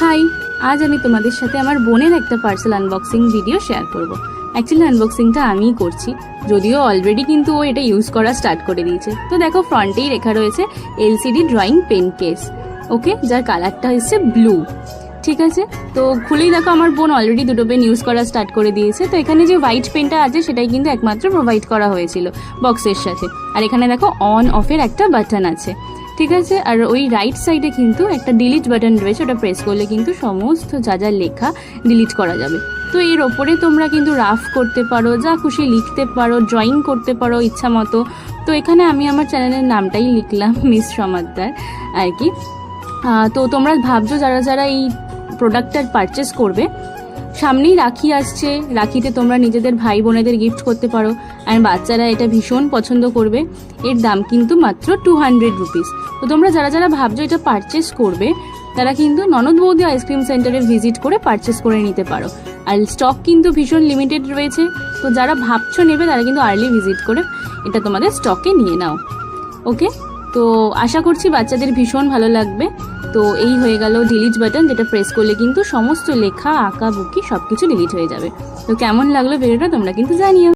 High, আজ আমি তোমাদের সাথে আমার বোনের একটা পার্সেল আনবক্সিং ভিডিও শেয়ার করব। অ্যাকচুয়ালি আনবক্সিংটা আমিই করছি, যদিও অলরেডি কিন্তু ও এটা ইউজ করা স্টার্ট করে দিয়েছে। তো দেখো ফ্রন্টেই লেখা রয়েছে এলসিডি ড্রয়িং পেন কেস, ওকে, যার কালারটা হচ্ছে ব্লু। ঠিক আছে, তো খুলেই দেখো আমার বোন অলরেডি দুটো পেন ইউজ করা স্টার্ট করে দিয়েছে। তো এখানে যে হোয়াইট পেনটা আছে সেটাই কিন্তু একমাত্র প্রোভাইড করা হয়েছিল বক্সের সাথে। আর এখানে দেখো অন অফের একটা বাটন আছে, ঠিক আছে। আর ওই রাইট সাইডে কিন্তু একটা ডিলিট বাটন রয়েছে, ওটা প্রেস করলে কিন্তু সমস্ত যা যা লেখা ডিলিট করা যাবে। তো এর ওপরে তোমরা কিন্তু রাফ করতে পারো, যা খুশি লিখতে পারো, ড্রয়িং করতে পারো ইচ্ছা মতো। তো এখানে আমি আমার চ্যানেলের নামটাই লিখলাম, মিস সমাদ্দার আর কি। তো তোমরা ভাবছো যারা যারা এই প্রোডাক্টটা পারচেস করবে, সামনেই রাখি আসছে, রাখিতে তোমরা নিজেদের ভাই বোনেদের গিফট করতে পারো। আর বাচ্চারা এটা ভীষণ পছন্দ করবে। এর দাম কিন্তু মাত্র 200 রুপিস। তো তোমরা যারা যারা ভাবছো এটা পারচেস করবে, তারা কিন্তু ননদ বৌদি আইসক্রিম সেন্টারে ভিজিট করে পারচেস করে নিতে পারো। আর স্টক কিন্তু ভীষণ লিমিটেড রয়েছে। তো যারা ভাবছো নেবে তারা কিন্তু আর্লি ভিজিট করে এটা তোমাদের স্টকে নিয়ে নাও, ওকে। তো আশা করছি বাচ্চাদের ভীষণ ভালো লাগবে। তো এই হয়ে গেল ডিলিট বাটন, যেটা প্রেস করলে কিন্তু সমস্ত লেখা আঁকা বুকি সব কিছু ডিলিট হয়ে যাবে। তো কেমন লাগলো ভিডিওটা তোমরা কিন্তু জানিও।